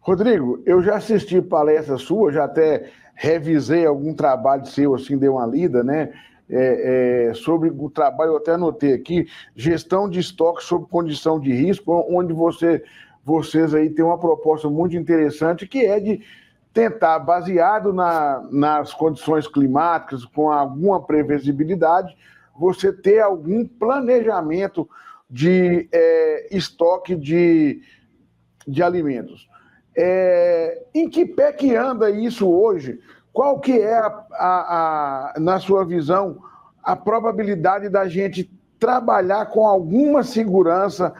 Rodrigo, eu já assisti palestra sua, já até revisei algum trabalho seu, assim, dei uma lida, né? Sobre o trabalho, eu até anotei aqui, gestão de estoque sob condição de risco, onde vocês aí têm uma proposta muito interessante, que é de tentar, baseado nas condições climáticas, com alguma previsibilidade, você ter algum planejamento de estoque de alimentos. Em que pé que anda isso hoje? Qual que é, na sua visão, a probabilidade da gente trabalhar com alguma segurança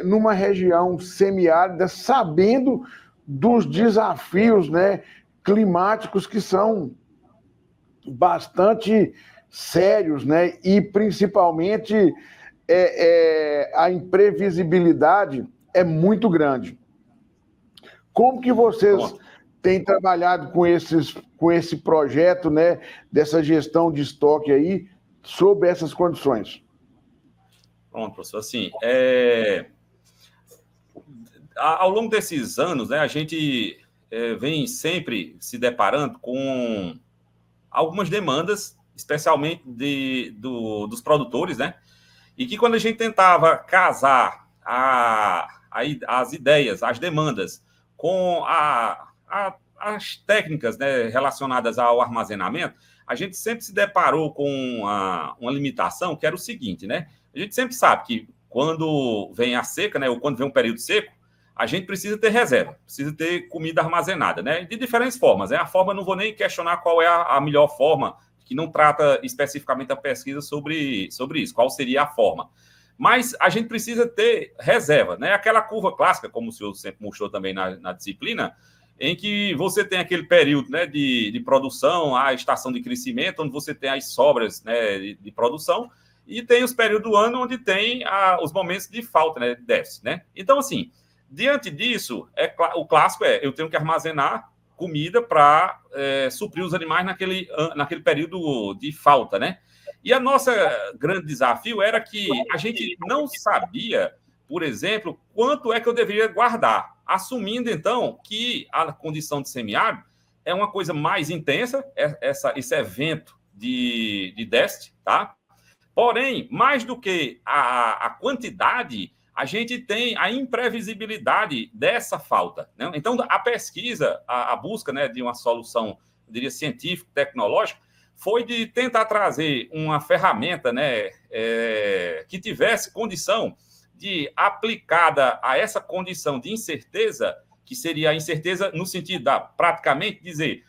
numa região semiárida, sabendo dos desafios, né, climáticos que são bastante sérios, né, e principalmente a imprevisibilidade é muito grande. Como que vocês têm trabalhado com esse projeto, né, dessa gestão de estoque aí, sob essas condições? Pronto, professor. Assim, ao longo desses anos, né, a gente vem sempre se deparando com algumas demandas, especialmente dos produtores, né? E que quando a gente tentava casar as ideias, as demandas, com as técnicas, né, relacionadas ao armazenamento, a gente sempre se deparou com uma limitação, que era o seguinte, né? A gente sempre sabe que quando vem a seca, né, ou quando vem um período seco, a gente precisa ter reserva, precisa ter comida armazenada, né? De diferentes formas, né? A forma, não vou nem questionar qual é a melhor forma, que não trata especificamente a pesquisa sobre isso, qual seria a forma. Mas a gente precisa ter reserva, né? Aquela curva clássica, como o senhor sempre mostrou também na disciplina, em que você tem aquele período, né, de produção, a estação de crescimento, onde você tem as sobras, né, de produção, e tem os períodos do ano onde tem os momentos de falta, né, de déficit, né? Então, assim, diante disso, o clássico eu tenho que armazenar comida para suprir os animais naquele período de falta, né? E a nossa grande desafio era que a gente não sabia, por exemplo, quanto é que eu deveria guardar, assumindo, então, que a condição de semiárido é uma coisa mais intensa, esse evento de déficit, tá? Porém, mais do que a quantidade, a gente tem a imprevisibilidade dessa falta, né? Então, a pesquisa, a busca, né, de uma solução, eu diria, científica, tecnológica, foi de tentar trazer uma ferramenta, né, que tivesse condição de, aplicada a essa condição de incerteza, que seria a incerteza no sentido da, praticamente, dizer,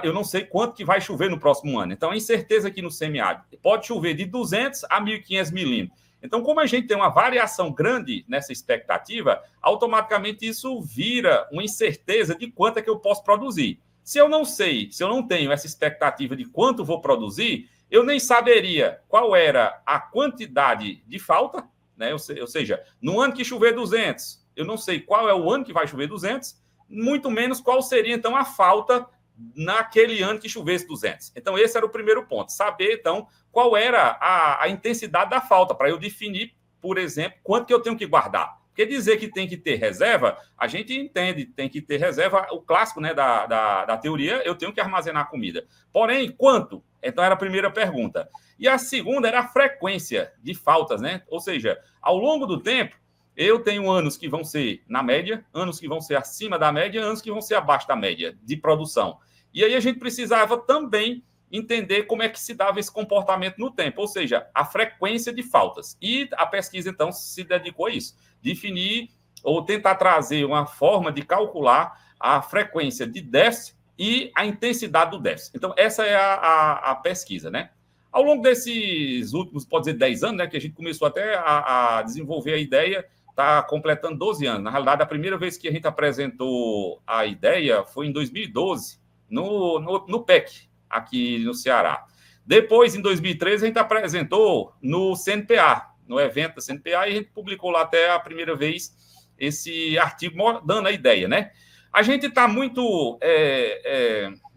eu não sei quanto que vai chover no próximo ano. Então, a incerteza aqui no semiárido pode chover de 200 a 1.500 milímetros. Então, como a gente tem uma variação grande nessa expectativa, automaticamente isso vira uma incerteza de quanto é que eu posso produzir. Se eu não sei, se eu não tenho essa expectativa de quanto vou produzir, eu nem saberia qual era a quantidade de falta, né? Ou seja, no ano que chover 200, eu não sei qual é o ano que vai chover 200, muito menos qual seria, então, a falta naquele ano que chovesse 200. Então, esse era o primeiro ponto. Saber, então, qual era a intensidade da falta, para eu definir, por exemplo, quanto que eu tenho que guardar. Porque dizer que tem que ter reserva, a gente entende, tem que ter reserva, o clássico, né, da teoria, eu tenho que armazenar comida. Porém, quanto? Então, era a primeira pergunta. E a segunda era a frequência de faltas, né? Ou seja, ao longo do tempo, eu tenho anos que vão ser na média, anos que vão ser acima da média, anos que vão ser abaixo da média de produção. E aí a gente precisava também entender como é que se dava esse comportamento no tempo, ou seja, a frequência de faltas. E a pesquisa, então, se dedicou a isso. Definir ou tentar trazer uma forma de calcular a frequência de déficit e a intensidade do déficit. Então, essa é a pesquisa, né? Ao longo desses últimos, pode dizer, 10 anos, né, que a gente começou até a desenvolver a ideia, está completando 12 anos. Na realidade, a primeira vez que a gente apresentou a ideia foi em 2012, no PEC, aqui no Ceará. Depois, em 2013, a gente apresentou no CNPA, no evento da CNPA, e a gente publicou lá até a primeira vez esse artigo dando a ideia, né? A gente está muito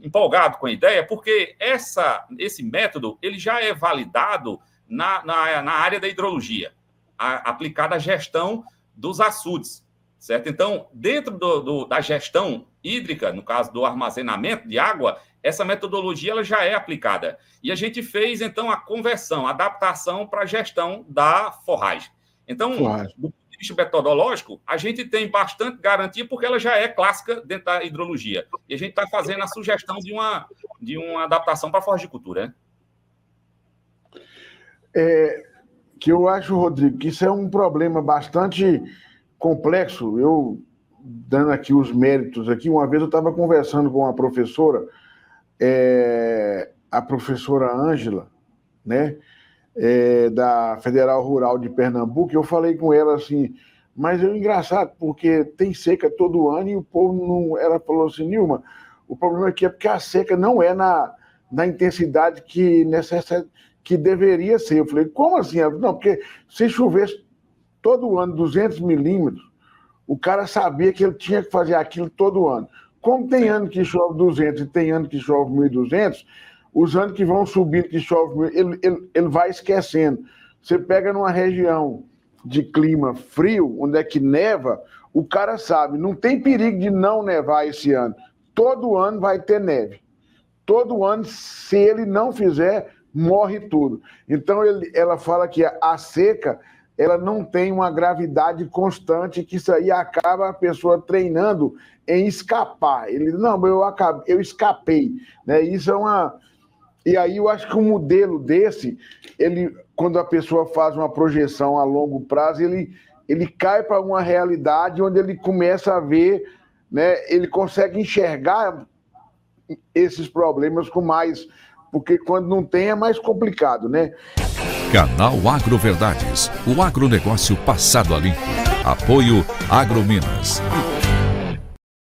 empolgado com a ideia, porque esse método ele já é validado na área da hidrologia, aplicada à gestão dos açudes. certo? Então, dentro da gestão hídrica, no caso do armazenamento de água, essa metodologia ela já é aplicada. E a gente fez, então, a conversão, a adaptação para a gestão da forragem. Então, do ponto de vista metodológico, a gente tem bastante garantia, porque ela já é clássica dentro da hidrologia. E a gente está fazendo a sugestão de uma adaptação para a forragicultura, né? Que eu acho, Rodrigo, que isso é um problema bastante complexo. Eu, dando aqui os méritos, uma vez eu estava conversando com uma professora, a professora Ângela, né, da Federal Rural de Pernambuco, eu falei com ela assim, mas é engraçado, porque tem seca todo ano e o povo não... Ela falou assim, Nilma, o problema aqui é porque a seca não é na intensidade que deveria ser. Eu falei, como assim? Não, porque se chovesse todo ano 200 milímetros, o cara sabia que ele tinha que fazer aquilo todo ano. Como tem ano que chove 200 e tem ano que chove 1.200, os anos que vão subindo, que chove, ele vai esquecendo. Você pega numa região de clima frio, onde é que neva, o cara sabe, não tem perigo de não nevar esse ano. Todo ano vai ter neve. Todo ano, se ele não fizer, morre tudo. Então, ela fala que a seca, ela não tem uma gravidade constante, que isso aí acaba a pessoa treinando em escapar. Ele, não, eu escapei. Né? Isso é uma... E aí eu acho que um modelo desse, quando a pessoa faz uma projeção a longo prazo, ele cai para uma realidade onde ele começa a ver, né? Ele consegue enxergar esses problemas com mais... Porque quando não tem é mais complicado, né? Canal Agroverdades, o agronegócio passado a limpo. Apoio Agrominas.